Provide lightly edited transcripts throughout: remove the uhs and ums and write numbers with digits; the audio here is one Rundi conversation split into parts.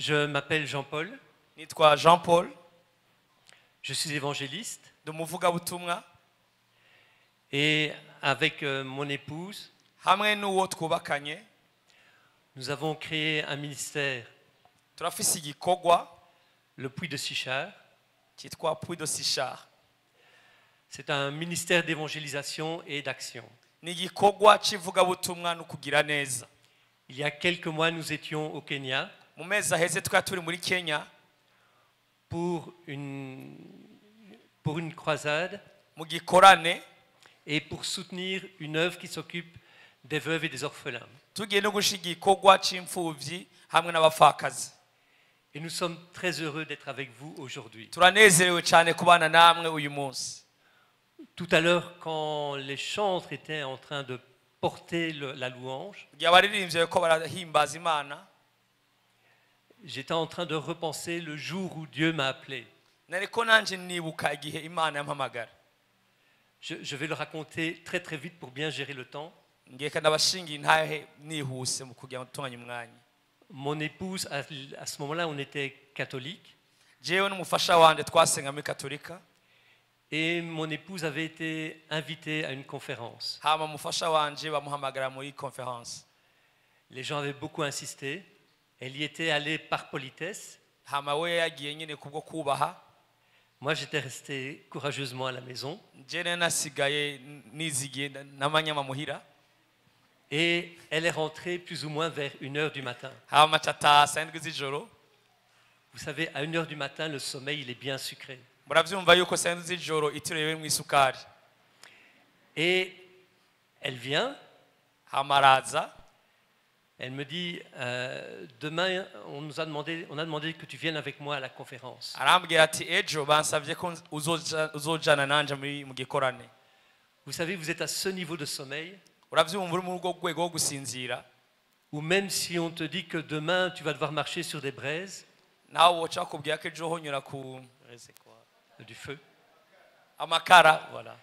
Je m'appelle Jean-Paul. Nitwa Jean-Paul. Je suis évangéliste. Ndumuvugabutumwa. Et avec mon épouse, Hamwe n'uwo twubakanye, nous avons créé un ministère, turafise igikorwa le Puy de Sichard. cyitwa Puy de Sichard. C'est un ministère d'évangélisation et d'action. Ni igikorwa cy'ivugabutumwa no kugira neza. Il y a quelques mois, nous étions au Kenya Mu mezi aheze twari turi muri Kenya pour une croisade mu gikorane et pour soutenir une œuvre qui s'occupe des veuves et des orphelins. tugiye no gushika igikorwa c'imfuvyi hamwe n'abapfakazi. Et nous sommes très heureux d'être avec vous aujourd'hui. Turanezerewe cyane kubana namwe uyu munsi. Tout à l'heure, quand les chantres étaient en train de porter la louange, Igihe abaririmbyi ko barahimbaza Imana, j'étais en train de repenser le jour où Dieu m'a appelé. nariko nanje nibuka igihe Imana yampamagara. Je vais le raconter très très vite pour bien gérer le temps. Ngeka ndabashingiye intahe nihuse mu kugira ngo tunganye umwanya. Mon épouse, à ce moment-là, on était catholique. Jewe n'umufasha wanje twasenga muri Katolika. Et mon épouse avait été invitée à une conférence. Hama mufasha wanje bamuhamagara muri conférence. Les gens avaient beaucoup insisté. Elle y était allée par politesse. Hama we yagiye nyine kubwo kubaha. Moi, j'étais resté courageusement à la maison. Jene nasigaye nizigiye n'amanyama muhira. Et elle est rentrée plus ou moins vers 1h du matin. Hama chata sandwi z'ijoro. Vous savez, à 1h du matin, le sommeil, il est bien sucré. Muravyumva yuko sandwi z'ijoro itirewe mu isukari. Et elle vient. Hama araza. Elle me dit, demain, on a demandé que tu viennes avec moi à la conférence. Arambwira ati ejo bansavye ko uzojana nanje mu gikorane. Vous savez, vous êtes à ce niveau de sommeil, Uravyumva uri mu rwo rwego rwo gusinzira. où même si on te dit que demain, tu vas devoir marcher sur des braises, Nawe woca kubwira ko ejo honyura ku du feu, amakara. voilà.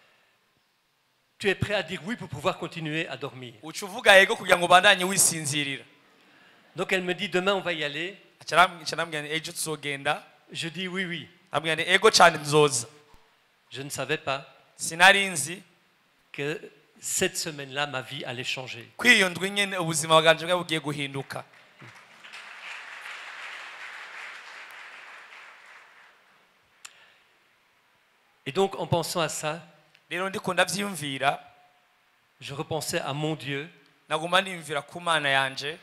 Tu es prêt à dire oui pour pouvoir continuer à dormir. Uca uvuga yego kugira ngo bandanye wisinzirira. Donc elle me dit, demain, on va y aller. Acarambwira ejo tuzogenda. Je dis oui, oui. Ambwira ego cyane nzoza. Je ne savais pas Sinari nzi que cette semaine-là, ma vie allait changer. kwiyo ndwi nyene ubuzima bwanje bugiye guhinduka. Et donc, en pensant à ça, Rero ndiko ndavyiyumvira, je repensais à mon Dieu naguma nimvira ku Mana yanje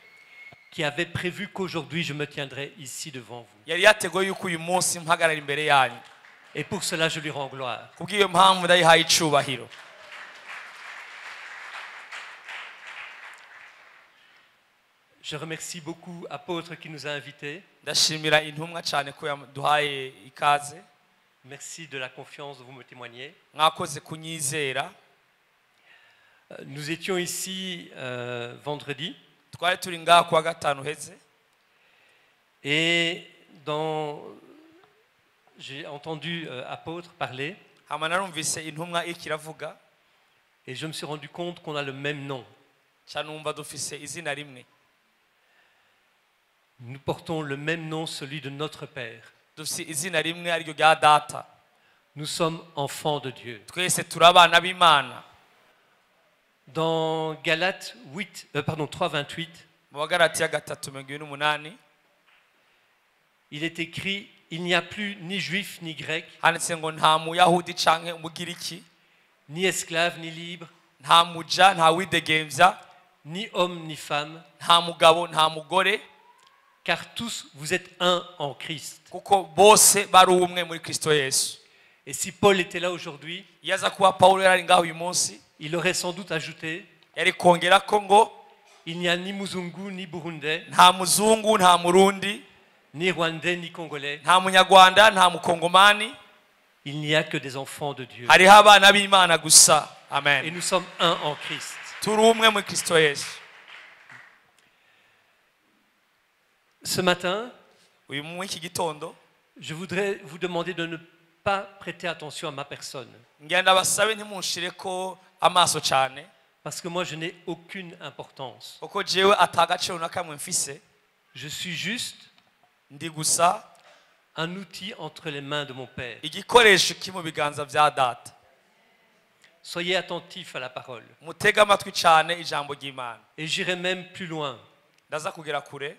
qui avait prévu qu'aujourd'hui, je me tiendrais ici devant vous. yari yateguye yuko uyu munsi mpagarara imbere yanyu. Et pour cela, je lui rends gloire. Kubw'iyo mpamvu ndayihaye icubahiro. Je remercie beaucoup Apôtre qui nous a invités. Ndashimira intumwa cyane ko yaduhaye ikaze. Merci de la confiance dont vous me témoignez. Mwakoze kunyizera. Nous étions ici vendredi. Twari turi ngaha kuwa gatanu heze. Et j'ai entendu Apôtre parler. Hama narumvise intumwa ikiravuga. Et je me suis rendu compte qu'on a le même nom. Canumva dufise izina rimwe. Nous portons le même nom, celui de notre Père. Dufise izina rimwe ariryo rya data. Nous sommes enfants de Dieu. Twese turi abana b'Imana. Dans Galates 3:28, Mu Bagalatiya 3:28 il est écrit, il n'y a plus ni juif ni grec, handitse ngo nta muyahudi canke umugiriki, ni esclave ni libre, nta muja nta widegemvya, ni homme ni femme, nta mugabo nta mugore, car tous vous êtes un en Christ. kuko bose bari umwe muri Kristo Yesu. Et si Paul était là aujourd'hui, Yaza kuba Paulo yari ngaho uyu munsi, il aurait sans doute ajouté, yari kongera ko ngo il n'y a ni Muzungu ni Burundais, nta muzungu nta murundi, ni Rwandais ni Congolais, nta munyarwanda nta mukongomani, il n'y a que des enfants de Dieu. hariho abana b'Imana gusa. Et Amen. nous sommes un en Christ. Turi umwe muri Kristo Yesu. Ce matin, Uyu muri iki gitondo je voudrais vous demander de ne pas prêter attention à ma personne. ngenda basabe ntimunshireko amaso cyane, Parce que moi, je n'ai aucune importance. kuko jewe atagaciro na kamwe mfise. Je suis juste ndi gusa un outil entre les mains de mon Père. igikoresho kiri mu biganza bya data. Soyez attentifs à la parole. Mutega amatwi cyane ijambo ry'Imana. Et j'irai même plus loin. Ndaza kugera kure.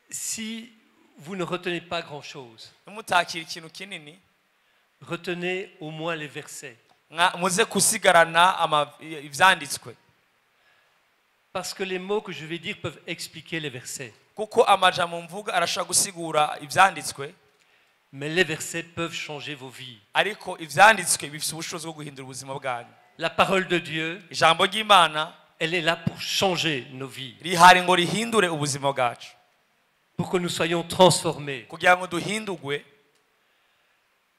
Si vous ne retenez pas grand-chose, Mutakira ikintu kinini, retenez au moins les versets. muze kusigarana ivyanditswe. Parce que les mots que je vais dire peuvent expliquer les versets. Kuko amajambo mvuga arashaka gusigura ivyanditswe. Mais les versets peuvent changer vos vies. Ariko ivyanditswe bifite ubushobozi bwo guhindura ubuzima bwanyu. La parole de Dieu, Ijambo ry'Imana, elle est là pour changer nos vies. rihari ngo rihindure ubuzima bwacu. Pour que nous soyons transformés. Kugira ngo duhindurwe.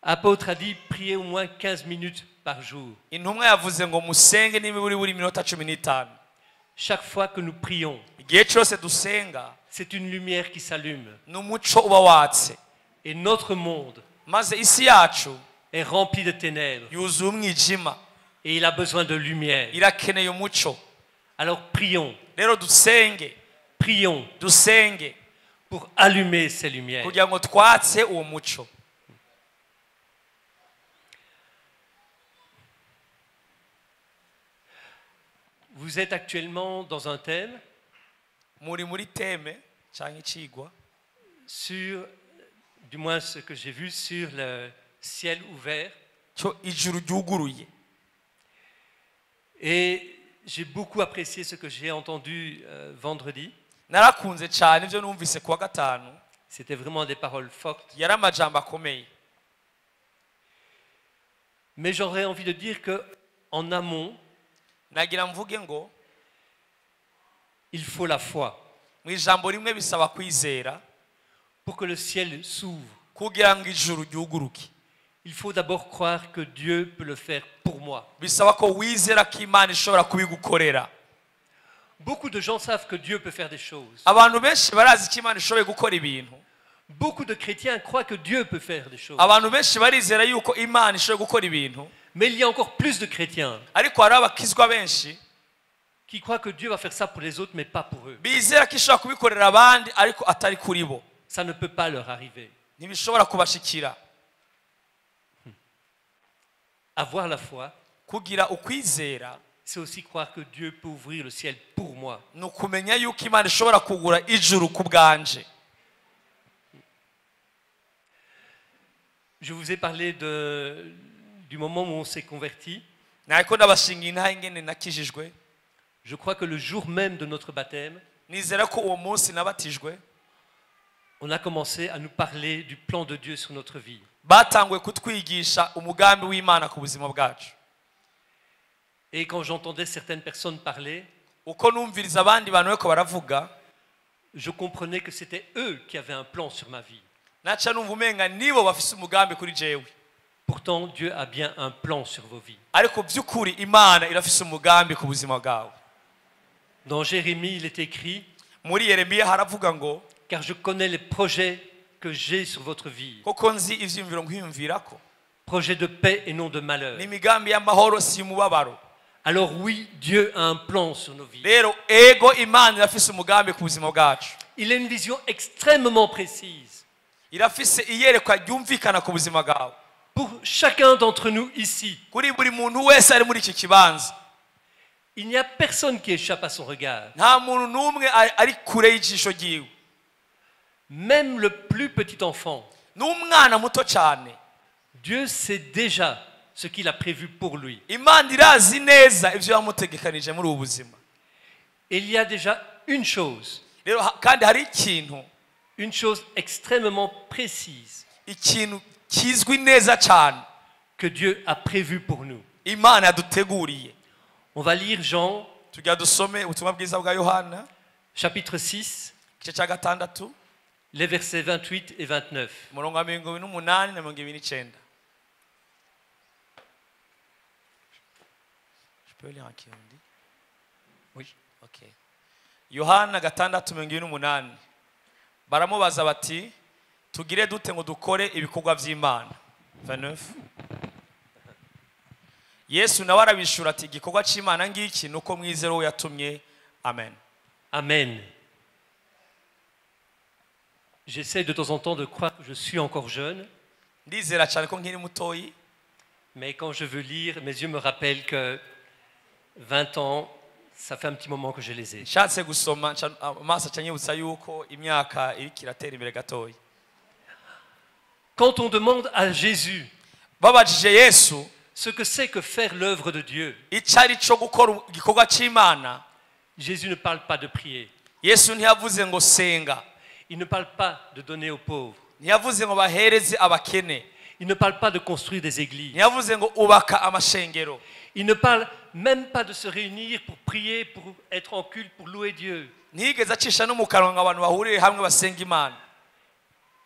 Apôtre a dit prier au moins 15 minutes par jour. Intumwa yavuze ngo musenge n'iburi buri minota 15. Chaque fois que nous prions, Igihe cyose dusenga, c'est une lumière qui s'allume. n'umuco uba watse. Et notre monde Maze isi yacu est rempli de ténèbres. yuzuye umwijima. Et il a besoin de lumière. Irakeneye umuco. Alors prions, Rero dusenge, prions dusenge pour allumer ces lumières. kugira ngo twatse uwo muco. Vous êtes actuellement dans un thème Muri teme cyangwa icigwa sur, du moins ce que j'ai vu, sur le ciel ouvert. cyo ijuru ryuguruye. Et j'ai beaucoup apprécié ce que j'ai entendu vendredi. Narakunze cyane ibyo numvise kuwa gatanu. C'était vraiment des paroles fortes. Yari amajambo akomeye. Mais j'aurais envie de dire que en amont, Nagira mvuge ngo il faut la foi mu ijambo rimwe bisaba kwizera pour que le ciel s'ouvre. kugira ngo ijuru ryuguruke. Il faut d'abord croire que Dieu peut le faire pour moi. Bisaba ko wizera ko Imana ishobora kubigukorera. Beaucoup de gens savent que Dieu peut faire des choses. Abantu benshi barazi ko Imana ishoboye gukora ibintu. Beaucoup de chrétiens croient que Dieu peut faire des choses. Abantu benshi barizera yuko Imana ishoboye gukora ibintu. Mais il y a encore plus de chrétiens Ariko hari abakizwa benshi qui croient que Dieu va faire ça pour les autres, mais pas pour eux. bizera ko ishobora kubikorera abandi ariko atari kuri bo. Ça ne peut pas leur arriver. Ntibishobora kubashikira. Avoir la foi, Kugira ukwizera c'est aussi croire que Dieu peut ouvrir le ciel pour moi. ni ukumenya yuko Imana ishobora kugura ijuru ku bwanje. Je vous ai parlé du moment où on s'est converti. Nariko ndabashinga intahe ingene nakijijwe. Je crois que le jour même de notre baptême, Nizera ko uwo munsi nabatijwe on a commencé à nous parler du plan de Dieu sur notre vie. batanguye kutwigisha umugambi w'Imana ku buzima bwacu. Et quand j'entendais certaines personnes parler, Uko numviriza abandi bantu beko baravuga, je comprenais que c'était eux qui avaient un plan sur ma vie. naca numva umenga nibo bafise umugambi kuri jewe. Pourtant, Dieu a bien un plan sur vos vies. Ariko by'ukuri Imana irafise umugambi ku buzima bwawe. Dans Jérémie, il est écrit, Muri Yeremiya haravuga ngo car je connais les projets que j'ai sur votre vie. koko nzi ivyumviro nkwiyumvirako. Projets de paix et non de malheur. Ni imigambi y'amahoro si umubabaro. Alors oui, Dieu a un plan sur nos vies. Rero ego Imana irafise umugambi ku buzima bwacu. Il a une vision extrêmement précise Irafise iyerekwa ryumvikana ku buzima bwawe. pour chacun d'entre nous ici. Kuri buri muntu wese ari muri iki kibanza. Il n'y a personne qui échappe à son regard. Nta muntu n'umwe ari kure y'ijisho ryiwe. Même le plus petit enfant, N'umwana muto cyane. Dieu sait déjà ce qu'il a prévu pour lui. Imana irazi neza ivyo yamutegekanije muri ubu buzima. Et il y a déjà une chose Rero kandi hari ikintu extrêmement précise ikintu kizwi neza cyane que Dieu a prévu pour nous. Imana yaduteguriye. On va lire Jean, Tugira dusome ubutumwa bwiza bwa Yohana chapitre 6, igice cya 6 les versets 28 et 29. umurongo wa 28 na 29. Je peux lire en kirundi? Oui. Okay. Yohana 6:28. Baramubaza bati tugire dute ngo dukore ibikorwa by'Imana. 29. Yesu nawe arabishura ati igikorwa cy'Imana ngiki nuko mwizero yatumye. Amen. Amen. J'essaie de temps en temps de croire que je suis encore jeune, ndizera cyane ko nkiri mutoyi, mais quand je veux lire, mes yeux me rappellent que 20 ans, ça fait un petit moment que je les ai. nshatse gusoma amaso acanyibutsa yuko imyaka iriko iratera imbere gatoyi. Quand on demande à Jésus babajije Yesu ce que c'est que faire l'œuvre de Dieu, icyo ari cyo gukora igikorwa cy'Imana, Jésus ne parle pas de prier. Yesu ntiyavuze ngo senga, Il ne parle pas de donner aux pauvres. ntiyavuze ngo bahereze abakene, Il ne parle pas de construire des églises. ntiyavuze ngo ubaka amashengero, Il ne parle même pas de se réunir pour prier, pour être en culte, pour louer Dieu. ntiyigeze acisha no mu kanwa ngo abantu bahurire hamwe basenga Imana.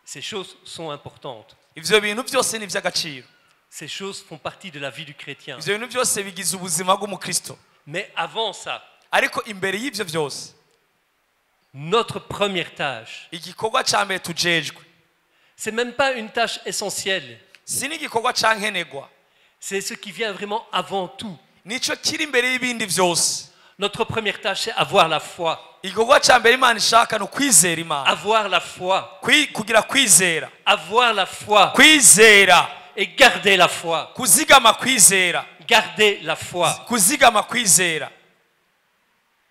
Ces choses sont importantes. Ivyo bintu byose ni iby'agaciro, Ces choses font partie de la vie du chrétien. ivyo bintu byose bigize ubuzima bw'umukristo. Mais avant ça, Ariko imbere y'ivyo byose, notre première tâche, igikorwa cya mbere tujejwe c'est même pas une tâche essentielle. si n'igikorwa cya nkenegwa, C'est ce qui vient vraiment avant tout. nicyo kiri imbere y'ibindi byose. Notre première tâche, c'est avoir la foi. Igikorwa cya mbere Imana ishaka ni ukwizera Imana, Avoir la foi. kugira kwizera, Avoir la foi. kwizera, Et garder la foi. kuzigama kwizera, Garder la foi. kuzigama kwizera.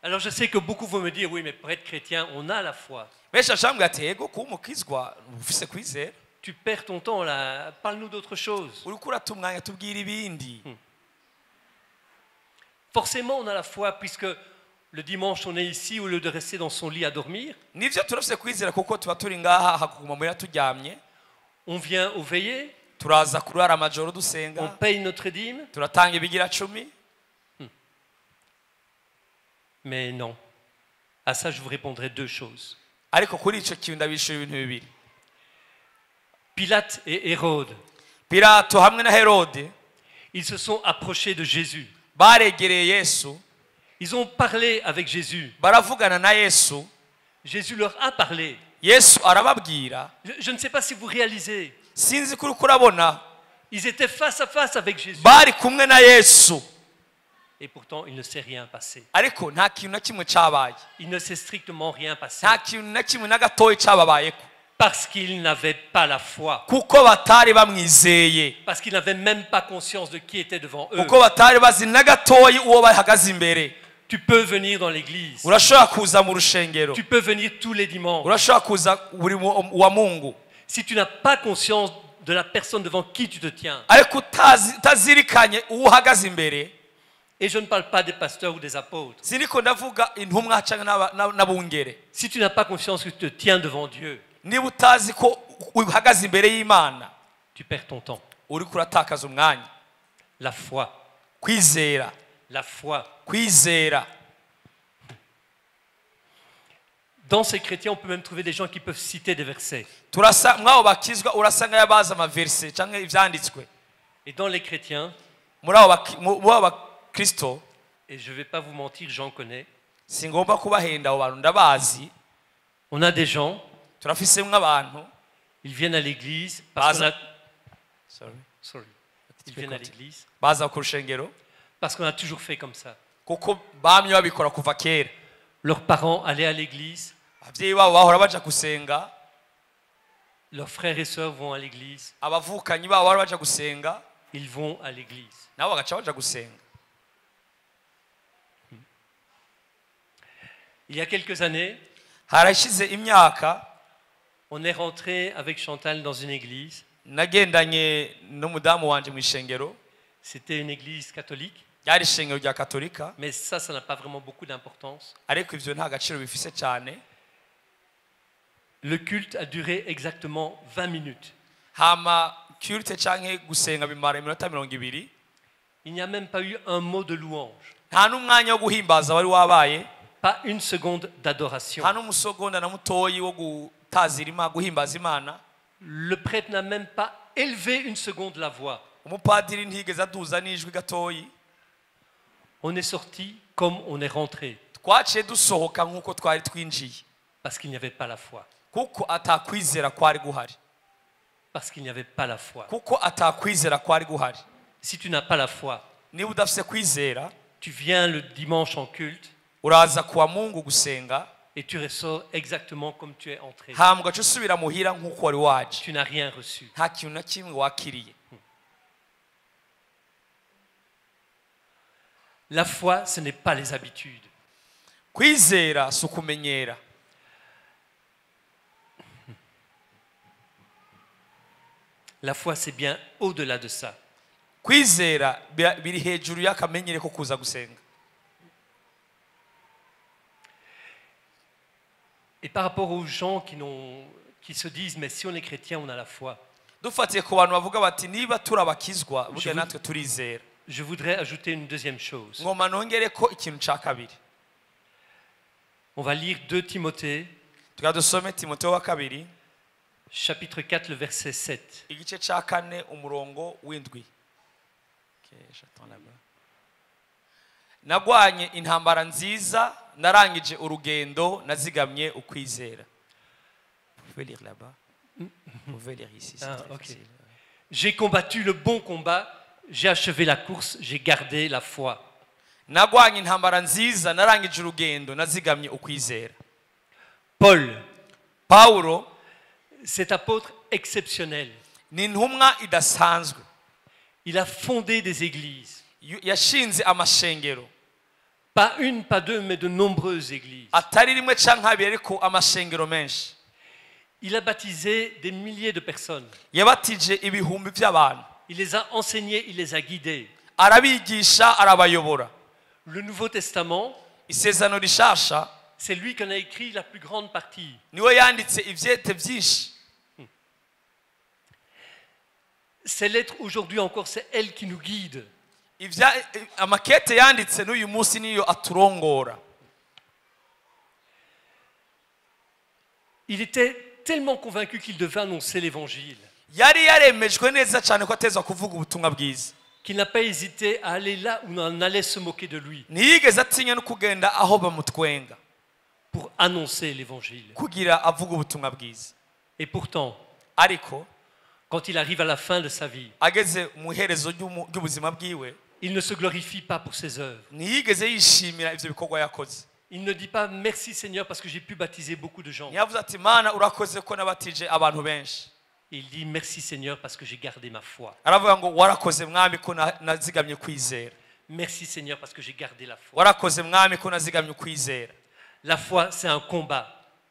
Alors je sais que beaucoup vont me dire, oui, mais pour être chrétien, on a la foi. Benshi bashambwira ati yego kuba umukizwa ufise kwizera, Tu perds ton temps là, parle-nous d'autre chose. uriko urata umwanya tubwira ibindi. Forcément, on a la foi puisque le dimanche, on est ici au lieu de rester dans son lit à dormir. Nivyo turafise kwizera kuko tuba turi ngaha hakuguma muya turyamye, On vient au veillées, turaza kurara amajoro on dusenga, paye notre dîme. turatanga ibigira 10. Mais non. À ça, je vous répondrai deux choses. Ariko kuri ico kintu ndabishura ibintu bibiri. Pilate et Hérode, Pilato hamwe na Herode ils se sont approchés de Jésus. baregereye Yesu, Ils ont parlé avec Jésus. baravugana na Yesu, Jésus leur a parlé. Yesu arababwira. Je ne sais pas si vous réalisez. Sinzi kuri kurabona, Ils étaient face à face avec Jésus. bari kumwe na Yesu, Et pourtant, il ne s'est rien passé. ariko nta kintu na kimwe cyabaye, Il ne s'est strictement rien passé. nta kintu na kimwe na gatoya cyababayeko, Parce qu'ils n'avaient pas la foi. kuko batari bamwizeye, Parce qu'ils n'avaient même pas conscience de qui était devant eux. kuko batari bazi na gatoya uwo bahagaze imbere. Tu peux venir dans l'église. Urashobora kuza mu rushengero, Tu peux venir tous les dimanches. urashobora kuza buri wa Mungu, Si tu n'as pas conscience de la personne devant qui tu te tiens, ariko utazirikanye uwo uhagaze imbere. et je ne parle pas des pasteurs ou des apôtres, Siniko ndavuga intumwa cyangwa n'abungere. si tu n'as pas conscience que tu te tiens devant Dieu, Niba utazi ko uhagaze imbere y'Imana, tu perds ton temps. uri kuratakaza umwanya. La foi, Kwizera, la foi. kwizera. Dans ces chrétiens, on peut même trouver des gens qui peuvent citer des versets. Turasa mwabo bakizwa urasanga yabaza amaverse cyangwa ivyanditswe. Et dans les chrétiens, Muri abo bakristo, et je ne vais pas vous mentir, j'en connais, singomba kubahenda abo bantu ndabazi. on a des gens, Turafisemwe abantu, ils viennent à l'église parce qu'on a... sorry, Ils viennent à l'église baza ku rushengero parce qu'on a toujours fait comme ça. kuko bamye babikora kuva kera. Leurs parents allaient à l'église, Abavyeyi babo bahora baja gusenga, leurs frères et sœurs vont à l'église, abavukanyi babo bahora baja gusenga, ils vont à l'église. nabo bagaca baja gusenga. Il y a quelques années, Harashize imyaka on est rentré avec Chantal dans une église. nagendanye n'umudamu wanje mu ishengero, C'était une église catholique, ryari ishengero rya Katolika, mais ça n'a pas vraiment beaucoup d'importance. ariko ivyo nta gaciro bifise cyane. Le culte a duré exactement 20 minutes. Hama culte canke gusenga bimara iminota 20. Il n'y a même pas eu un mot de louange, Nta n'umwanya wo guhimbaza wari wabaye, pas une seconde d'adoration. nta n'umusogonda na mutoyi wo gutazira Imana, guhimbaza Imana. Le prêtre n'a même pas élevé une seconde la voix. Umupadiri ntigeze aduza n'ijwi gatoyi. On est sorti comme on est rentré, Twaciye dusohoka nk'uko twari twinjiye, parce qu'il n'y avait pas la foi. kuko atakwizera kwari guhari, Parce qu'il n'y avait pas la foi. kuko atakwizera kwari guhari. Si tu n'as pas la foi, Niba udafise kwizera, tu viens le dimanche en culte, uraza kuwa Mungu gusenga, et tu ressors exactement comme tu es entré. hama ugaca usubira muhira nk'uko wari waje Tu n'as rien reçu. nta kintu na kimwe wakiriye. La foi, ce n'est pas les habitudes. Kwizera si ukumenyera. La foi, c'est bien au-delà de ça. Kwizera biri hejuru y'akamenyere ko kuza gusenga. Et par rapport aux gens qui se disent, mais si on est chrétien, on a la foi. Dufatiye ku bantu bavuga bati niba turabakizwa burya natwe turizera. Je voudrais ajouter une deuxième chose. Ngoma nongere ko ikintu ca kabiri. On va lire 2 Timothée, Tukadusome Timotheo wa kabiri chapitre 4, le verset 7. igice ca 4 umurongo w'indwi. Nagwanye intambara nziza narangije urugendo nazigamye ukwizera. Pouvez lire là-bas. Pouvez lire ici, c'est très Okay. facile. J'ai combattu le bon combat, j'ai achevé la course, j'ai gardé la foi. Nagwanye intambara nziza narangije urugendo nazigamye ukwizera. Paul, Paulo cet apôtre exceptionnel, ni intumwa idasanzwe. il a fondé des églises. Yashinze amashengero. Pas une, pas deux, mais de nombreuses églises. Atari rimwe canke abiri ariko amashengero menshi. Il a baptisé des milliers de personnes. Yabatije ibihumbi by'abantu. Il les a enseignés, il les a guidés. Arabigisha arabayobora. Le Nouveau Testament, Isezerano rishasha c'est lui qui en a écrit la plus grande partie. niwe yanditse ivyete byinshi. Ces lettres aujourd'hui encore, c'est elle qui nous guide. Amakete yanditse n'uyu munsi niyo aturongora. Il était tellement convaincu qu'il devait annoncer l'évangile Yari yaremejwe neza cyane ko atezwa kuvuga ubutumwa bwiza. qu'il n'a pas hésité à aller là où on allait se moquer de lui Ntiyigeze atinya no kugenda aho bamutwenga pour annoncer l'évangile. kugira avuga ubutumwa bwiza. Et pourtant, Ariko quand il arrive à la fin de sa vie, ageze mu iherezo ry'ubuzima bwiwe il ne se glorifie pas pour ses œuvres. ntiyigeze yishimira ivyo bikorwa yakoze. Il ne dit pas merci Seigneur parce que j'ai pu baptiser beaucoup de gens. Ntiyavuze ati Mana urakoze ko nabatije abantu benshi. Il dit merci Seigneur parce que j'ai gardé ma foi. Aravuga ngo warakoze mwami ko nazigamye kwizera. Merci Seigneur parce que j'ai gardé la foi. Warakoze mwami ko nazigamye kwizera. La foi, c'est un combat.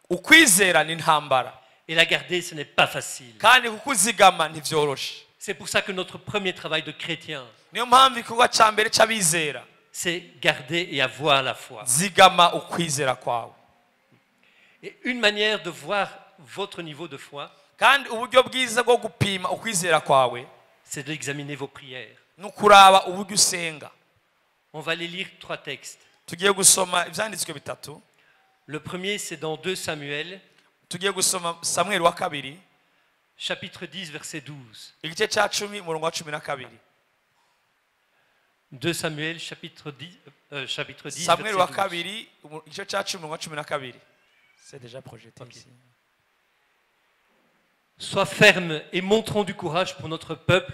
Ukwizera ni ntambara. Et la garder, ce n'est pas facile. Kandi kukuzigama ntivyoroshe. C'est pour ça que notre premier travail de chrétien, Niyo mpamvu igikorwa ca mbere c'abizera c'est garder et avoir la foi. zigama ukwizera kwawe. Et une manière de voir votre niveau de foi, Kandi uburyo bwiza bwo gupima ukwizera kwawe c'est d'examiner vos prières. nukuraba uburyo usenga. On va les lire 3 textes. Tugiye gusoma ivyanditswe bitatu. Le premier, c'est dans 2 Samuel, Tugiye gusoma Samuel wa kabiri chapitre 10, verset 12. igice ca 10 umurongo wa 12. 2 Samuel, chapitre 10, Samuel wa verset 12. kabiri igice ca 10 umurongo wa 12. C'est déjà projeté ici. Sois ferme et montrons du courage pour notre peuple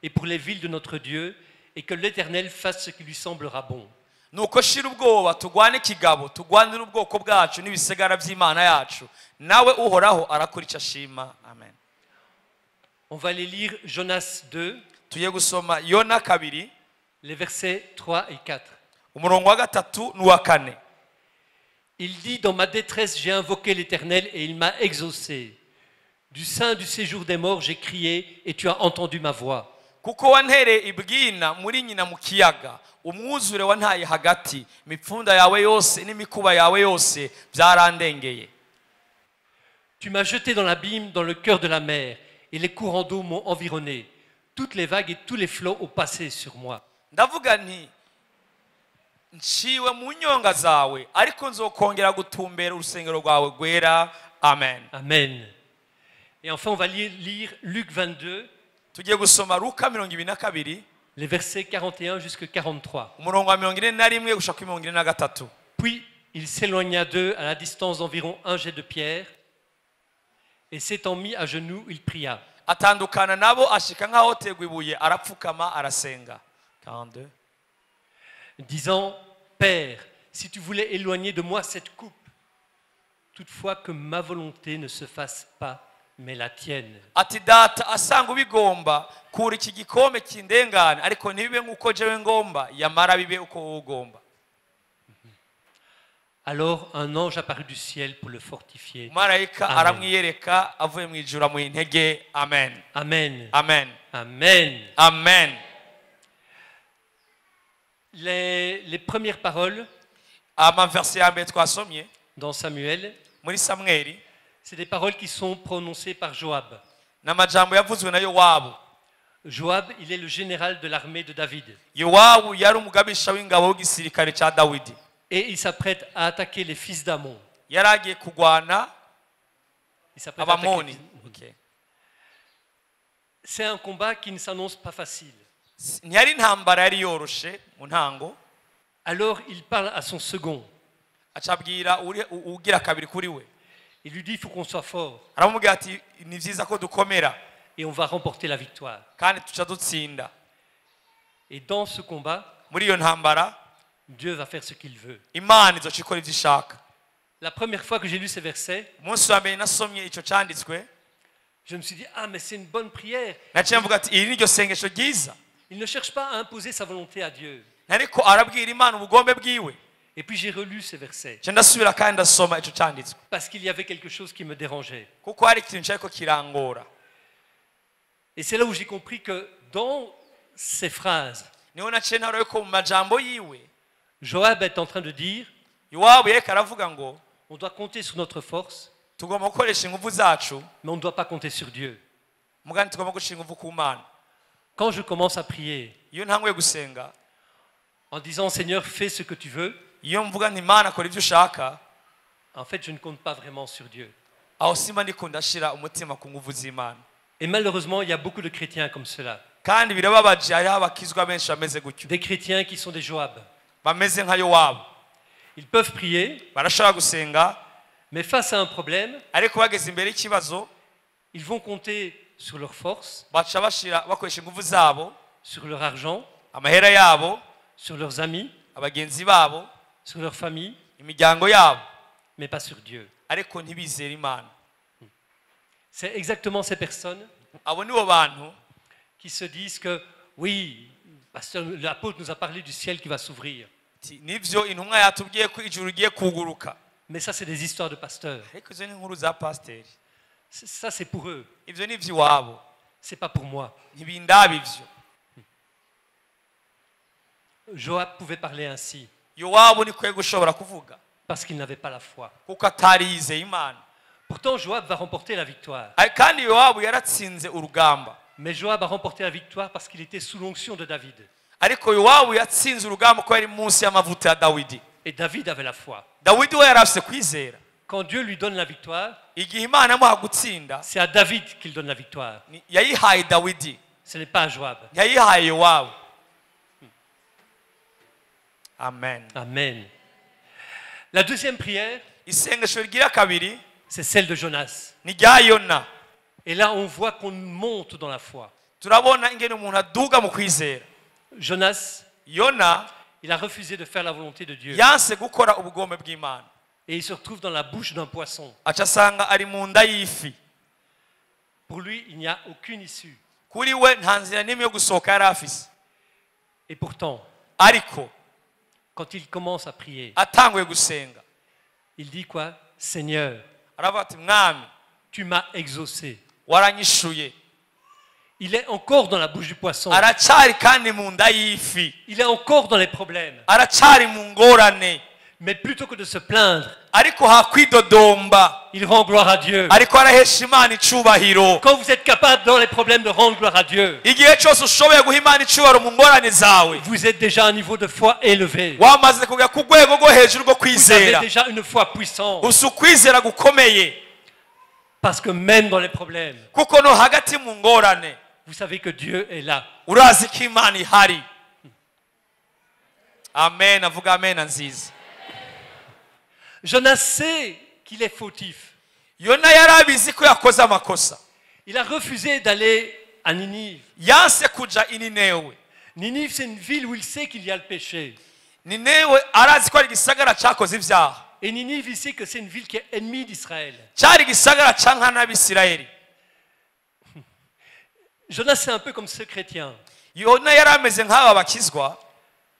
et pour les villes de notre Dieu, et que l'Éternel fasse ce qui lui semblera bon. Nuko shira ubwoba tugwane kigabo tugwanira ubwoko bwacu n'ibisigara by'Imana yacu nawe uhoraho arakora icyo ashima. Amen. On va les lire Jonas 2, Tugiye gusoma Yona kabiri les versets 3 et 4. umurongo wa gatatu n'uwa kane. Il dit, dans ma détresse, j'ai invoqué l'Éternel et il m'a exaucé. Du sein du séjour des morts, j'ai crié et tu as entendu ma voix. Kuko wantereye ibwina muri nyina mu kiyaga umwuzure wantaye hagati imipfunda yawe yose n'imikuba yawe yose byarandengeye. Tu m'as jeté dans l'abîme, dans le cœur de la mer, et les courants d'eau m'ont environné. Toutes les vagues et tous les flots ont passé sur moi. Ndavuga nti nciwe mu nyonga zawe ariko nzokongera gutumbera urusengero rwawe rwera. Amen. Amen. Et enfin, on va lire Luc 22, Tugiye gusoma Luka 22 les versets 41 jusqu'à 43. umurongo wa 41 gushaka 43. Puis il s'éloigna d'eux à la distance d'environ un jet de pierre, et s'étant mis à genoux, il pria. Atandukana nabo ashika nkaho tegwa ibuye arapfukama arasenga. 42. Disant, Père, si tu voulais éloigner de moi cette coupe, toutefois que ma volonté ne se fasse pas, mais la tienne. ati data asanga ubigomba kura iki gikombe kindengane ariko ntibibe nk'uko jewe ngomba yamara bibe uko wowe ugomba. Alors un ange apparut du ciel pour le fortifier. Marayika Amen. aramwiyereka avuye mu ijuru amuha intege. Amen. Amen. Amen. Amen. Amen. Les premières paroles Amaverse ya mbere twasomye dans Samuel, muri Samweli c'est des paroles qui sont prononcées par Joab. n'amajambo yavuzwe na Yowabu. Joab, il est le général de l'armée de David. Yowabu yari umugabisha w'ingabo w'igisirikare cya Dawidi. Et il s'apprête à attaquer les fils d'Amon. Yari agiye kurwana Il s'apprête à attaquer les Abamoni. fils- Okay. C'est un combat qui ne s'annonce pas facile. Ntiyari intambara yari yoroshe mu ntango. Alors il parle à son second. Acabwira ugira kabiri kuri we. Il lui dit, il faut qu'on soit fort Aramubwira ati ni vyiza ko dukomera et on va remporter la victoire. kandi tuca dutsinda. Et dans ce combat, Muri iyo ntambara Dieu va faire ce qu'il veut. Imana izoca ikora ivyo ishaka. La première fois que j'ai lu ces versets, Umunsi wa mbere nasomye ico canditswe je me suis dit, ah mais c'est une bonne prière. naciye mvuga ati iri niryo sengesho ryiza. Il ne cherche pas à imposer sa volonté à Dieu. Ariko arabwira Imana ubugombe bwiwe. Et puis j'ai relu ces versets Je ndasubira kandi ndasoma ico canditswe parce qu'il y avait quelque chose qui me dérangeait. kuko hari ikintu cyariko kirangora. Et c'est là où j'ai compris que dans ces phrases, Niho naciye ntabwo yuko mu majambo yiwe Joab est en train de dire, Yowabu yereka aravuga ngo on doit compter sur notre force, tugomba gukoresha ingufu zacu mais on ne doit pas compter sur Dieu. mugani tugomba gushyira ingufu ku Mana. Quand je commence à prier Iyo ntanguye gusenga, en disant, Seigneur, fais ce que tu veux, iyo mvuga nti Mana kora ibyo ushaka, en fait, je ne compte pas vraiment sur Dieu. aho simba ndiko ndashira umutima ku ngufu z'Imana. Et malheureusement, il y a beaucoup de chrétiens comme cela. Kandi birababaje hariho abakizwa benshi bameze gutyo, Des chrétiens qui sont des Joab. bameze nka Yowabu. Ils peuvent prier, Barashobora gusenga mais face à un problème, ariko bageze imbere y'ikibazo ils vont compter sur leur force, baca bakoresha ingufu zabo, sur leur argent, amahera yabo, sur leurs amis, abagenzi babo, sur leur famille, imiryango yabo, mais pas sur Dieu. ariko ntibizere Imana. C'est exactement ces personnes Abo nibo bantu qui se disent que, oui, pasteur, l'apôtre nous a parlé du ciel qui va s'ouvrir. nivyo intumwa yatubwiye ko ijuru rigiye kuguruka, Mais ça, c'est des histoires de pasteurs. ariko izo ni inkuru za pasiteri. Ça, c'est pour eux. Ivyo ni ivy'iwabo, C'est pas pour moi. ntibindaba ivyo. Joab pouvait parler ainsi Yowabu nikwiye gushobora kuvuga parce qu'il n'avait pas la foi. kuko atari yizeye Imana. Pourtant, Joab va remporter la victoire. Kandi Yowabu yaratsinze urugamba, Mais Joab a remporté la victoire parce qu'il était sous l'onction de David. ariko Yowabu yatsinze urugamba ko yari munsi y'amavuta ya Dawidi. Et David avait la foi. Dawidi we yari afise kwizera. Quand Dieu lui donne la victoire, Igihe Imana yamuha gutsinda, c'est à David qu'il donne la victoire. yayihaye Dawidi, Ce n'est pas à Joab. yayihaye Yowabu. Amen. Amen. La deuxième prière, Isengesho rigira kabiri c'est celle de Jonas. ni rya Yona. Et là, on voit qu'on monte dans la foi. Turabona ingene umuntu aduga mu kwizera. Jonas, Yona il a refusé de faire la volonté de Dieu. yanse gukora ubugombe bw'Imana, Et il se retrouve dans la bouche d'un poisson. aca asanga ari mu nda y'ifi. Pour lui, il n'y a aucune issue. Kuri we nta nzira n'imwe yo gusohoka yari afise. Et pourtant, Ariko quand il commence à prier, atanguye gusenga il dit quoi? Seigneur, aravuga ati mwami tu m'as exaucé. waranyishuye. Il est encore dans la bouche du poisson. Aracari kandi mu nda y'ifi, Il est encore dans les problèmes. aracari mu ngorane, Mais plutôt que de se plaindre, ariko hakwidodomba, il rend gloire à Dieu. ariko arahesha Imana icubahiro. Quand vous êtes capable dans les problèmes de rendre gloire à Dieu, Igihe cyose ushoboye guha Imana icubahiro mu ngorane zawe, vous êtes déjà à un niveau de foi élevé. wamaze kugera ku rwego rwo hejuru rwo Vous avez kwizera. déjà une foi puissante. Usa ukwizera gukomeye, Parce que même dans les problèmes, kuko no hagati mu ngorane vous savez que Dieu est là. urazi ko Imana ihari. Amen. Avuga amen nziza. Jonas sait qu'il est fautif. Yona yari abizi ko yakoze amakosa, Il a refusé d'aller à Ninive. yanse kuja i Ninewe. Ninive, c'est une ville où il sait qu'il y a le péché. Ninewe arazi ko ari igisagara cyakoze ibyaha, Et Ninive, il sait que c'est une ville qui est ennemie d'Israël. cyari igisagara ca nkana y'abisirayeli. Jonas, c'est un peu comme ce chrétien. Yona yari ameze nk'aba bakizwa,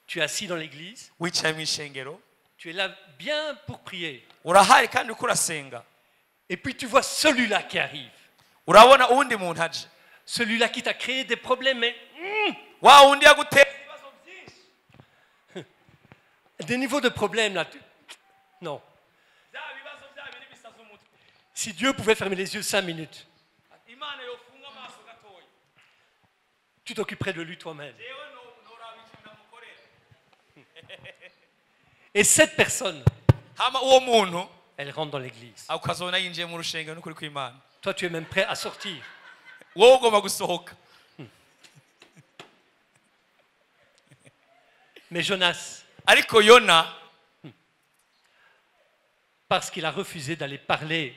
Tu es assis dans l'église, wicaye mu ishengero, tu es là bien pour prier. urahari kandi uriko urasenga, Et puis tu vois celui-là qui arrive. urabona uwundi muntu aje, Celui-là qui t'a créé des problèmes, mais wa wundi yagutera ibibazo byinshi, des niveaux de problèmes là. Non. bya bibazo bya biri bisaza umutwe. Si Dieu pouvait fermer les yeux 5 minutes, Imana yofunga amaso gatoya, tu t'occuperais de lui toi-même. jewe noraba ikintu namukorera. Et cette personne, Hama uwo muntu elle rentre dans l'église. ukazona yinjiye mu rushengero n'ukuri kw'Imana, Toi, tu es même prêt à sortir. wowe ugomba gusohoka. Mais Jonas, Ariko Yona parce qu'il a refusé d'aller parler,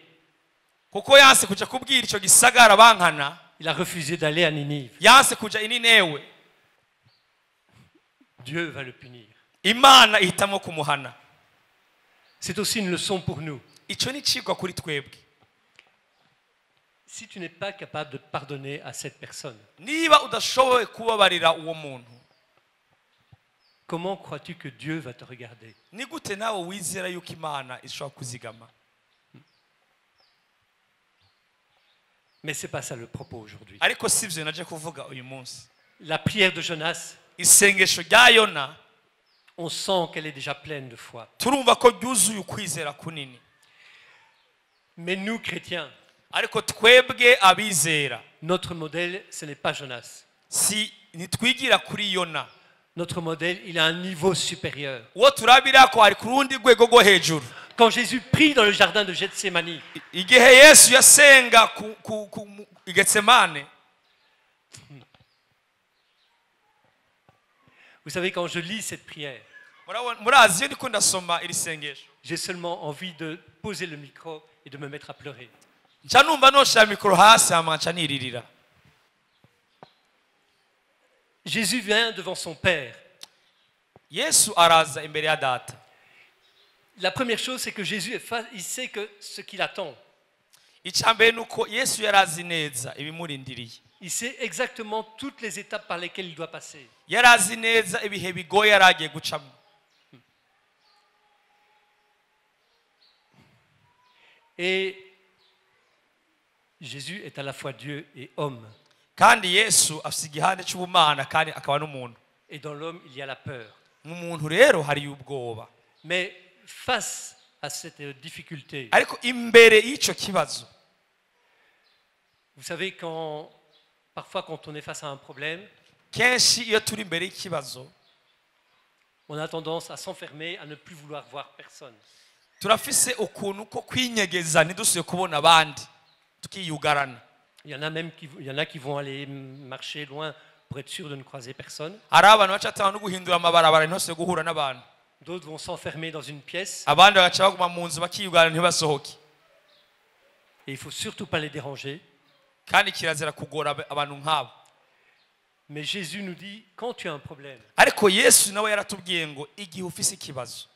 kuko yanse kuja kubwira ico gisagara bankana, il a refusé d'aller à Ninive, yanse kuja ininewe, Dieu va le punir. Imana ihitamo kumuhana. C'est aussi une leçon pour nous. Ico ni cigwa kuri twebwe. Si tu n'es pas capable de pardonner à cette personne, Niba udashoboye kubabarira uwo muntu, comment crois-tu que Dieu va te regarder? ni gute nawe wizera yuko Imana ishobora kuzigama? Mais ce n'est pas ça le propos aujourd'hui. Ariko sivyo naje kuvuga uyu munsi. La prière de Jonas, Isengesho rya Yona on sent qu'elle est déjà pleine de foi. turumva ko ryuzuye ukwizera kunini. Mais nous, chrétiens, Ariko twebwe abizera, notre modèle, ce n'est pas Jonas. si nitwigira kuri Yona, Notre modèle, il a un niveau supérieur. uwo turabirako ari ku rundi rwego rwo hejuru. Quand Jésus prie dans le jardin de Gethsémani, Igihe Yesu yasenga i Getsemane, vous savez, quand je lis cette prière, murazi iyo ndiko ndasoma iri sengesho, j'ai seulement envie de poser le micro et de me mettre à pleurer. nca numva noshira mikoro hasi hama nca niririra. Jésus vient devant son Père. Yesu araza imbere ya data. La première chose, c'est que Jésus, il sait que ce qu'il attend. Icambere nuko Yesu yarazi neza ibimurindiriye. Il sait exactement toutes les étapes par lesquelles il doit passer. Yarazi neza ibihe bigoye yaragiye gucamo. Et Jésus est à la fois Dieu et homme. Kandi Yesu afite igihande cy'ubumana kandi akaba n'umuntu. Et dans l'homme, il y a la peur. Mu muntu rero hari ubwoba. Mais face à cette difficulté, Ariko imbere y'ico kibazo, vous savez, parfois quand on est face à un problème, kenshi iyo turi imbere y'ikibazo, on a tendance à s'enfermer, à ne plus vouloir voir personne. turafise ukuntu ko kwinyegeza ntidusuye kubona abandi, tukiyugarana. Il y en a qui vont aller marcher loin pour être sûr de ne croiser personne. Hari abantu baca atanga no guhindura amabarabara ntose guhura n'abantu. D'autres vont s'enfermer dans une pièce. Abandi bagaca baguma mu nzu bakiyugarana ntibasohoke. Et il ne faut surtout pas les déranger. Kandi kirazira kugora abantu nk'abo. Mais Jésus nous dit, quand tu as un problème, Ariko Yesu nawe yaratubwiye ngo igihe ufise ikibazo,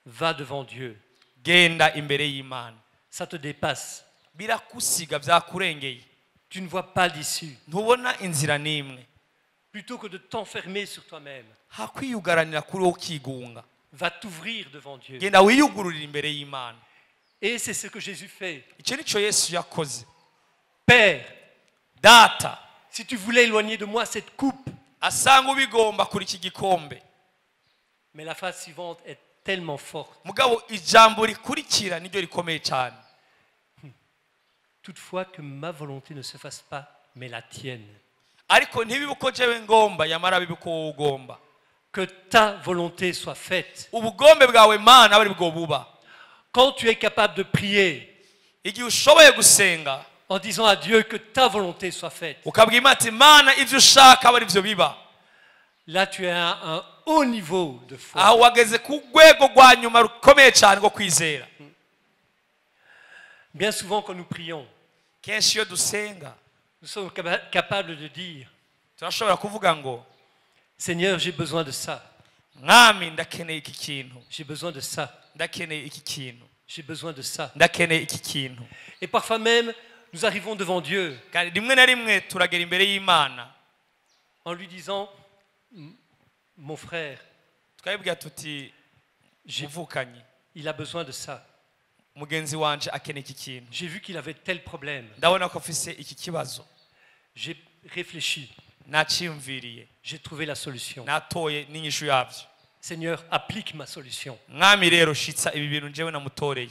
va devant Dieu. genda imbere y'Imana. Ça te dépasse. Birakusiga byakurengeye. Tu ne vois pas d'issue. Ntubona inzira n'imwe. Plutôt que de t'enfermer sur toi-même, Hakwiyugaranira kuri wo kigunga. va t'ouvrir devant Dieu. Genda wiyugururira imbere y'Imana. Et c'est ce que Jésus fait. Icyo nico Yesu yakoze. Père, Data, si tu voulais éloigner de moi cette coupe, asanga ubigomba kuri iki gikombe. mais la phrase suivante est tellement forte. Mugabo ijambo rikurikira niryo rikomeye cyane. Toutefois que ma volonté ne se fasse pas, mais la tienne. Ariko ntibibe uko jewe ngomba, yamara bibe uko wowe ugomba. Que ta volonté soit faite. Ubugombe bwawe Mana abe aribwo buba. Quand tu es capable de prier Igihe ushoboye gusenga, en disant à Dieu que ta volonté soit faite, ukabwira Imana ati Mana ivyo ushaka abe arivyo biba. là tu es à un haut niveau de foi. Aho wageze ku rwego rwa nyuma rukomeye cyane rwo kwizera. Bien souvent quand nous prions, Kenshi iyo dusenga, nous sommes capables de dire, turashobora kuvuga ngo Seigneur, j'ai besoin de ça. mwami ndakeneye iki kintu J'ai besoin de ça. ndakeneye iki kintu J'ai besoin de ça. ndakeneye iki kintu Et parfois même, nous arrivons devant Dieu kandi rimwe na rimwe turagera imbere y'Imana en lui disant, mon frère, tukabibwira tuti muvukanye il a besoin de ça. mugenzi wanje akeneye iki kintu J'ai vu qu'il avait tel problème. ndabona ko afise iki kibazo J'ai réfléchi. naciyumviriye J'ai trouvé la solution. natoye n'inyishu yavyo Seigneur, applique ma solution. mwami rero shitsa ibi bintu njyewe namutoreye.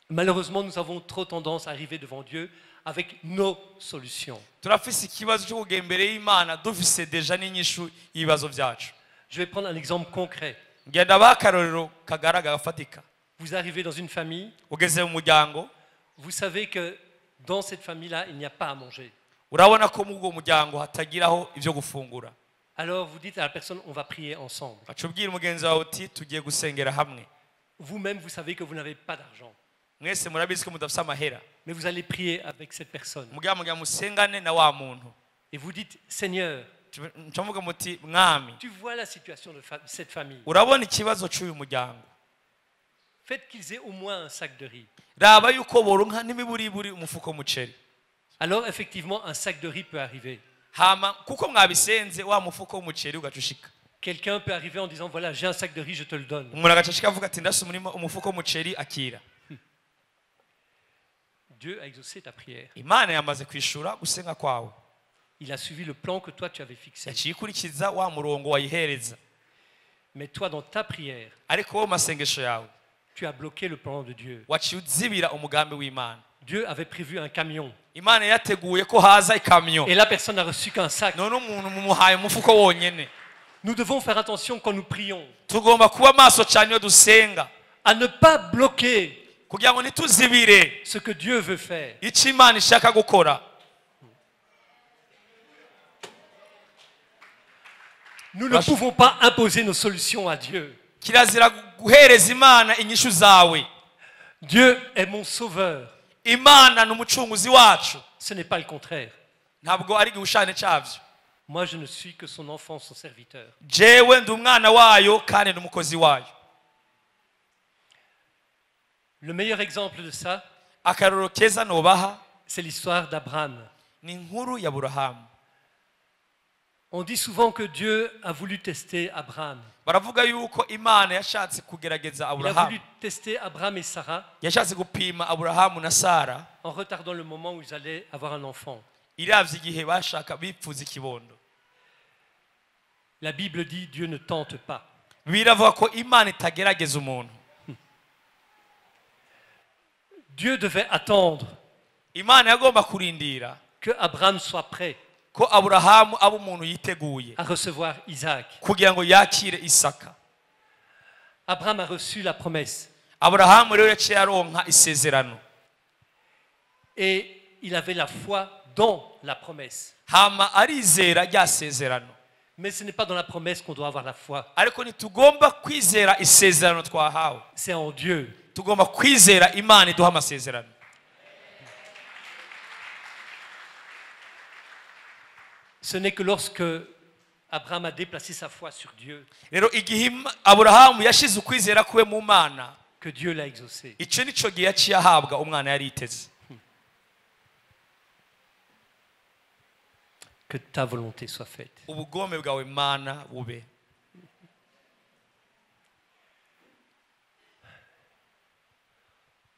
Malheureusement, nous avons trop tendance à arriver devant Dieu avec nos solutions. turafise ikibazo cyo kugera imbere y'Imana dufise deja n'inyishu y'ibibazo byacu. Je vais prendre un exemple concret. ngenda bakarorero kagaragara gafatika. Vous arrivez dans une famille, ugeze mu muryango vous savez que dans cette famille-là, il n'y a pas à manger. urabona ko mu bwo muryango hatagiraho ivyo gufungura. Alors vous dites à la personne, on va prier ensemble. acubwira umugenzi wawe uti tugiye gusengera hamwe. Vous-même, vous savez que vous n'avez pas d'argent. mwese murabizi ko mudafise amahera Mais vous allez prier avec cette personne. mugira musengane na wa muntu. Et vous dites, Seigneur, ncamuga muti mwami tu vois la situation de cette famille. urabona ikibazo cy'uyu muryango. Faites qu'ils aient au moins un sac de riz. raba yuko boronka n'imiburiburi umufuko muceri. Alors effectivement, un sac de riz peut arriver. hama kuko mwabisenze wa mufuko w'umuceri ugacushika. Quelqu'un peut arriver en disant, voilà, j'ai un sac de riz, je te le donne. umuntu agacashika avuga ati ndase umufuko w'umuceri akira. Dieu a exaucé ta prière. Imana yamaze kwishura gusenga kwawe. Il a suivi le plan que toi tu avais fixé. yaciye ikurikiza wa murongo wayihereza. Mais toi, dans ta prière, ariko wowe masengesho yawe tu as bloqué le plan de Dieu. waciye uzibira umugambi w'Imana. Dieu avait prévu un camion. Imana yateguye ko haza ikamyo. Et la personne n'a reçu qu'un sac. none umuntu mumuhaye umufuko wonyene. Nous devons faire attention quand nous prions tugomba kuba maso cyane iyo dusenga à ne pas bloquer kugira ngo ntituzibire ce que Dieu veut faire. icyo Imana ishaka gukora. Nous ne pouvons pas imposer nos solutions à Dieu. kirazira guhereza Imana inyishu zawe. Dieu est mon sauveur. Imana ni umucunguzi wacu, Ce n'est pas le contraire. ntabwo ari igishushanyo cyabyo. Moi, je ne suis que son enfant, son serviteur. jewe ndi umwana wayo kandi ni umukozi wayo. Le meilleur exemple de ça, akarorero keza nobaha c'est l'histoire d'Abraham. ni inkuru ya Aburahamu. On dit souvent que Dieu a voulu tester Abraham. baravuga yuko Imana yashatse kugerageza Il a voulu Aburahamu, tester Abraham et Sarah yashatse gupima Aburahamu na Sara en retardant le moment où ils allaient avoir un enfant. iravye igihe bashaka bipfuza ikibondo. La Bible dit Dieu ne tente pas. biravuga ko Imana itagerageza umuntu. Dieu devait attendre Imana yagomba kurindira que Abraham soit prêt ko Aburahamu aba umuntu yiteguye à recevoir Isaac. kugira ngo yakire Isaka. Abraham a reçu la promesse Aburahamu rero yaciye aronka isezerano. et il avait la foi dans la promesse. hama arizera rya sezerano. Mais ce n'est pas dans la promesse qu'on doit avoir la foi. ariko ntitugomba kwizera isezerano twahawe, C'est en Dieu. tugomba kwizera Imana iduha amasezerano. Ce n'est que lorsque Abraham a déplacé sa foi sur Dieu rero igihe Aburahamu yashize ukwizera kwe mu Mana, que Dieu l'a exaucé. icyo nico gihe yaciye ahabwa umwana yari yiteze. Que ta volonté soit faite. ubugome bwawe Mana bube.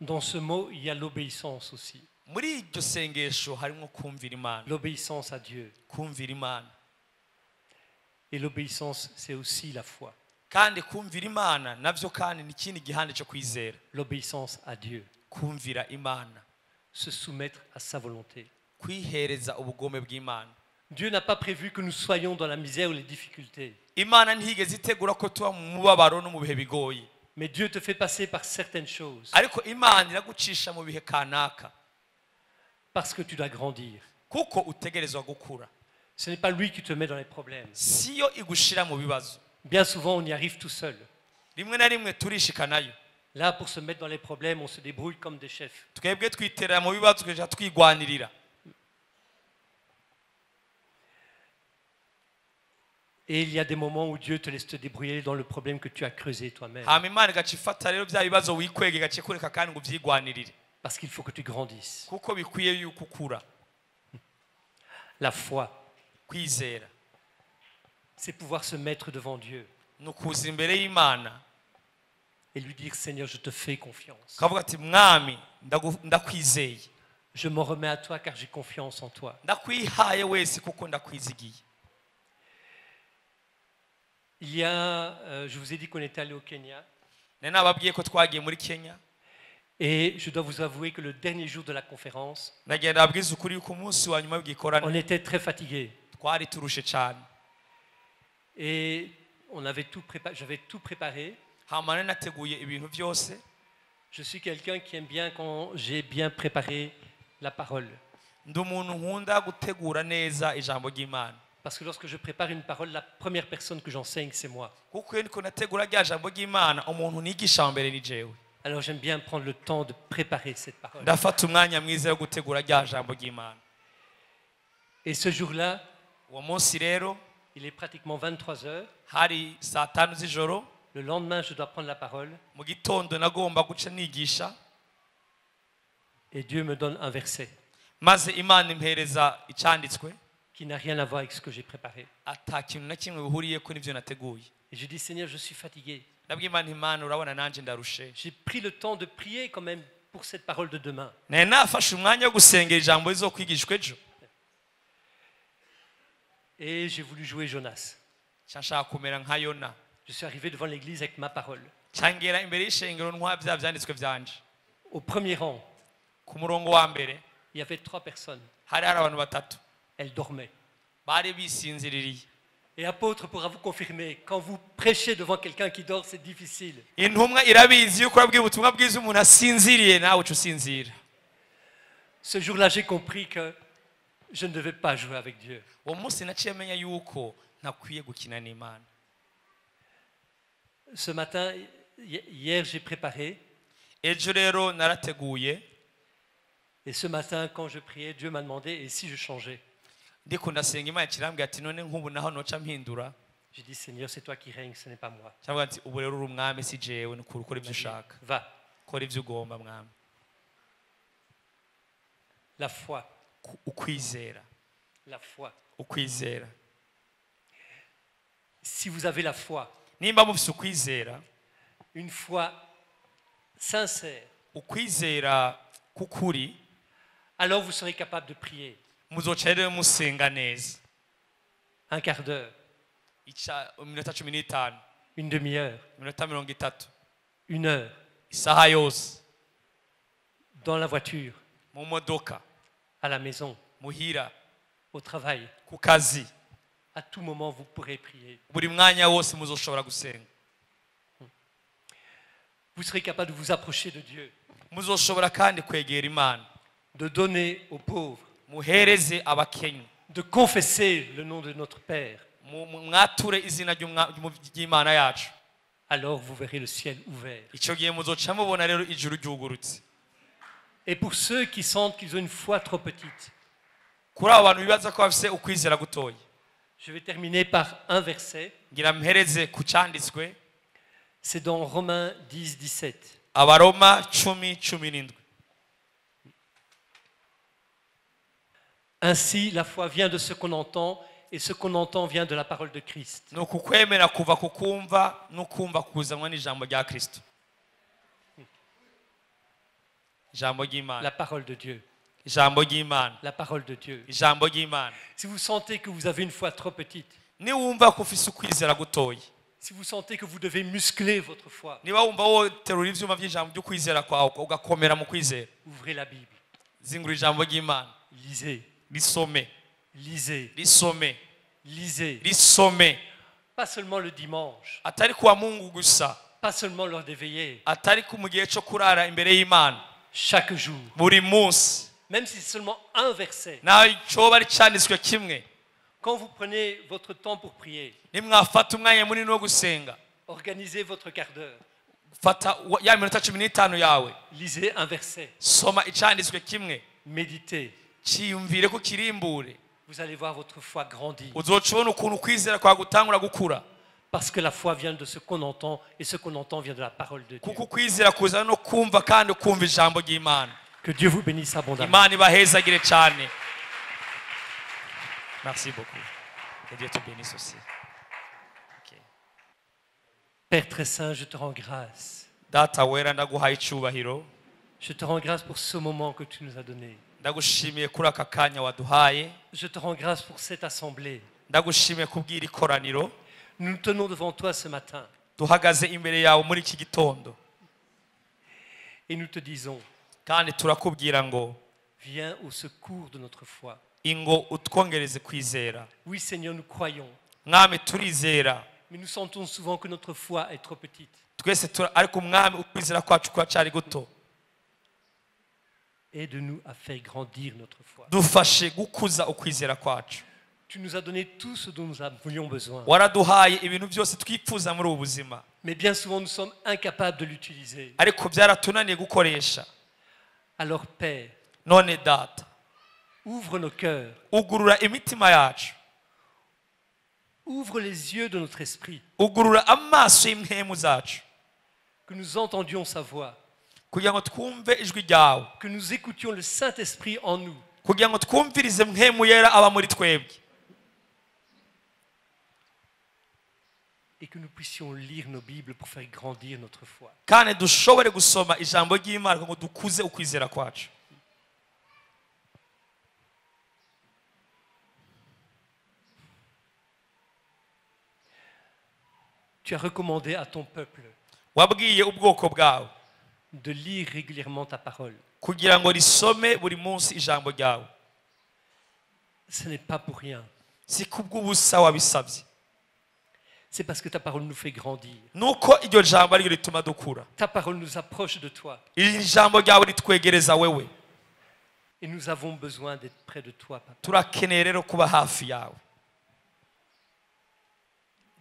Dans ce mot, il y a l'obéissance aussi. muri iryo sengesho harimo kumvira Imana, L'obéissance à Dieu. kumvira Imana. Et l'obéissance, c'est aussi la foi. kandi kumvira Imana navyo kandi ni ikindi gihande cyo kwizera. L'obéissance à Dieu. kumvira Imana, Se soumettre à sa volonté. kwihereza ubugome bw'Imana. Dieu n'a pas prévu que nous soyons dans la misère ou les difficultés. Imana ntihigeze itegura ko tuba mu mubabaro no mu bihe bigoye, Mais Dieu te fait passer par certaines choses ariko Imana iragucisha mu bihe kanaka parce que tu dois grandir. kuko utegerezwa gukura. Ce n'est pas lui qui te met dans les problèmes. siyo igushira mu bibazo. Bien souvent, on y arrive tout seul. rimwe na rimwe turishika nayo, Là, pour se mettre dans les problèmes, on se débrouille comme des chefs. twebwe twiterera mu bibazo tukaja twigwanirira. Et il y a des moments où Dieu te laisse te débrouiller dans le problème que tu as creusé toi-même. hama imana igacifata rero bya bibazo wikwega igacikureka kandi ngo ubyigwanirire Parce qu'il faut que tu grandisses. kuko bikwiye yuko ukura. La foi, Kwizera c'est pouvoir se mettre devant Dieu ni ukuza imbere y'Imana et lui dire, Seigneur, je te fais confiance. ukavuga ati mwami ndakwizeye, Je m'en remets à toi car j'ai confiance en toi. ndakwihaye wese kuko ndakwizigiye. Il y a, je vous ai dit qu'on était allé au Kenya nari nababwiye ko twagiye muri Kenya, et je dois vous avouer que le dernier jour de la conférence, nagiye ndababwiza ukuri yuko umunsi wa nyuma on w'igikorane était très fatigués twari turushe cyane, et on avait tout préparé, j'avais tout préparé. hama nari nateguye ibintu byose. Je suis quelqu'un qui aime bien quand j'ai bien préparé la parole. Ndi umuntu nkunda gutegura neza ijambo ry'Imana, Parce que lorsque je prépare une parole, la première personne que j'enseigne, c'est moi. kuko iyo ndiko nategura rya jambo ry'Imana umuntu nigisha wa mbere ni jewe. Alors j'aime bien prendre le temps de préparer cette parole. ndafata umwanya mwiza wo gutegura rya jambo ry'Imana. Et ce jour-là, uwo munsi rero il est pratiquement 23 heures. hari saa 5 z'ijoro, Le lendemain, je dois prendre la parole mu gitondo nagomba guca nigisha, et Dieu me donne un verset maze Imana impereza icyanditswe qui n'a rien à voir avec ce que j'ai préparé. ata kintu na kimwe bihuriyeko n'ibyo nateguye. Et je dis, Seigneur, je suis fatigué. ndabwiye Imana, Imana urabona nanjye ndarushe, J'ai pris le temps de prier quand même pour cette parole de demain. nari nafashe umwanya wo gusengera ijambo rizokwigishwa ejo. Et j'ai voulu jouer Jonas. nshaka kumera nka Yona, Je suis arrivé devant l'église avec ma parole. cyangera imbere y'ishengero ntwa bya byanditswe byanje. Au premier rang, ku murongo wa mbere il y avait 3 personnes. hari abantu batatu Elles dormaient. bari bisinziririye. Et apôtre pourra vous confirmer, quand vous prêchez devant quelqu'un qui dort, c'est difficile. intumwa irabizi yuko urabwira ubutumwa bwiza umuntu asinziriye nawe uca usinzira. Ce jour-là, j'ai compris que je ne devais pas jouer avec Dieu. uwo munsi naciye menya yuko ntakwiye gukina n'Imana. Ce matin, hier, j'ai préparé. ejo rero narateguye, Et ce matin, quand je priais, Dieu m'a demandé, et si je changeais? ndiko ndasenga Imana kirambwira ati none nk'ubu naho noca mpindura. J'ai dit, Seigneur, c'est toi qui règnes, ce n'est pas moi. cyangwa ati ubu rero uri umwami si jewe, ni ukuri ukora ibyo ushaka, Va. kora ibyo ugomba mwami. La foi. ukwizera La foi. ukwizera. Si vous avez la foi, nimba mufise ukwizera, une foi sincère, ukwizera k'ukuri, alors vous serez capable de prier muzoca rero musenga neza un quart d'heure, iminota 15, une demi-heure, iminota 30, une heure, isaha yose, dans la voiture, mu modoka, à la maison, muhira, au travail. ku kazi, À tout moment, vous pourrez prier. buri mwanya wose muzoshobora gusenga. Vous serez capable de vous approcher de Dieu, muzoshobora kandi kwegera Imana, de donner aux pauvres, muhereze abakenya, de confesser le nom de notre Père. mwature izina ry'Imana yacu. Alors vous verrez le ciel ouvert. icyo gihe muzoca mubona rero ijuru ryugurutse. Et pour ceux qui sentent qu'ils ont une foi trop petite, kuri abo bantu bibaza ko bafise ukwizera gutoya, je vais terminer par un verset. ngira mpereze ku cyanditswe C'est dans Romains 10, 17. Abaroma 10:17. Ainsi, la foi vient de ce qu'on entend, et ce qu'on entend vient de la parole de Christ. ni ukukwemera kuva ku kumva n'ukumva kuzanwa n'ijambo rya Kristo, ijambo ry'Imana, La parole de Dieu. ijambo ry'Imana, La parole de Dieu. ijambo ry'Imana. Si vous sentez que vous avez une foi trop petite, niwumva ko ufise ukwizera gutoya, si vous sentez que vous devez muscler votre foi, niba wumva woterura ivyuma vy'ijambo ry'ukwizera kwawe ugakomera mu kwizera, ouvrez la Bible. zingura ijambo ry'Imana, Lisez, risome, lisez, risome, lisez. risome, Pas seulement le dimanche, atari kuwa Mungu gusa, pas seulement lors des veillées, atari ku mu gihe cyo kurara imbere y'Imana, chaque jour. buri munsi, Même si c'est seulement un verset. naho coba ari cyanditswe kimwe. Quand vous prenez votre temps pour prier, nimwafata umwanya munini wo gusenga, organisez votre quart d'heure. fata ya minota 15 yawe, Lisez un verset. soma icyanditswe kimwe, Méditez. cyiyumvire ko kirimbure, vous allez voir votre foi grandir. uzoca ubona ukuntu kwizera kwa gutangura gukura Parce que la foi vient de ce qu'on entend, et ce qu'on entend vient de la parole de Dieu. kuko kwizera kuzana no kumva kandi kumva ijambo ry'Imana. Que Dieu vous bénisse abondamment. Imana ibahezagire cyane. Merci beaucoup. Que Dieu te bénisse aussi. Okay. Père très saint, je te rends grâce. Data wera ndaguhaye icyubahiro. Je te rends grâce pour ce moment que tu nous as donné. Ndagushimiye kuri aka kanya waduhaye. Je te rends grâce pour cette assemblée. Ndagushimiye kubwira ikoraniro. Nous nous tenons devant toi ce matin Duhagaze imbere yawe muri iki gitondo. et nous te disons, Kandi turakubwira ngo viens au secours de notre foi. ingo utwongereze kwizera. Oui Seigneur, nous croyons, Mwami turizera. mais nous sentons souvent que notre foi est trop petite. Twese ariko mwami ukwizera kwacu kwacari guto. Aide-nous à faire grandir notre foi. Dufashe gukuza ukwizera kwacu. Tu nous as donné tout ce dont nous avions besoin. Waraduhaye ibintu byose twifuza muri ubu buzima. Mais bien souvent, nous sommes incapables de l'utiliser. Ariko byaratunaniye gukoresha. Alors Père, None data, ouvre nos cœurs, ugurura imitima yacu. ouvre les yeux de notre esprit, Ugurura amaso y'imhemu zacu. que nous entendions sa voix, Kugira ngo twumve ijwi ryawe. que nous écoutions le Saint-Esprit en nous, Kugira ngo twumvirize mhemu yera aba muri twebwe. et que nous puissions lire nos Bibles pour faire grandir notre foi. Kandi dushobore gusoma ijambo ry'Imana ngo dukuze ukwizera kwacu. Tu as recommandé à ton peuple Wabwiye ubwoko bwawe de lire régulièrement ta parole. kugira ngo risome buri munsi ijambo ryawe. Ce n'est pas pour rien. Si kubw'ubusa wabisabye. C'est parce que ta parole nous fait grandir. Nuko iryo jambo ari ryo rituma dukura. Ta parole nous approche de toi. Iri jambo ryawe ritwegereza wewe. Et nous avons besoin d'être près de toi, Papa. Turakeneye rero kuba hafi yawe.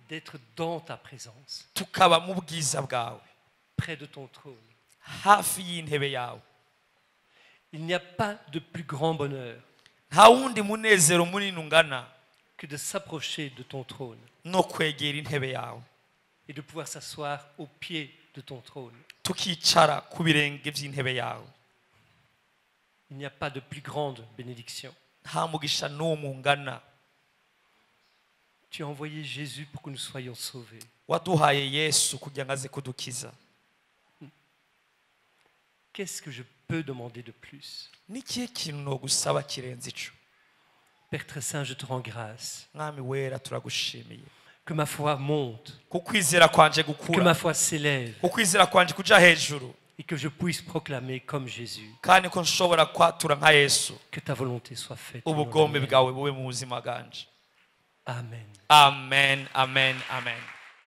D'être dans ta présence, Tukaba mu bwiza bwawe. près de ton trône. Hafi y'intebe yawe. Il n'y a pas de plus grand bonheur Nta wundi munezero munini ungana que de s'approcher de ton trône no kwegera intebe yawe. et de pouvoir s'asseoir au pied de ton trône. Tukicara ku birenge by'intebe yawe. Il n'y a pas de plus grande bénédiction. Nta mugisha n'umwe ungana. Tu as envoyé Jésus pour que nous soyons sauvés. Waduhaye Yesu kugira ngo aze kudukiza. Qu'est-ce que je peux demander de plus? N'ikihe kintu nogusaba kirenze ico? Père très saint, je te rends grâce. Mwami wera turagushimiye. Que ma foi monte, Kukwizera kwanje que ma gukura. foi s'élève Kukwizera kwanje kuja hejuru. et que je puisse proclamer comme Jésus Kandi ko nshobora kwatura nka Yesu. que ta volonté soit faite. au nom de Ubugombe Jésus. bwawe bube mu buzima bwanje. Amen. Amen, amen, amen.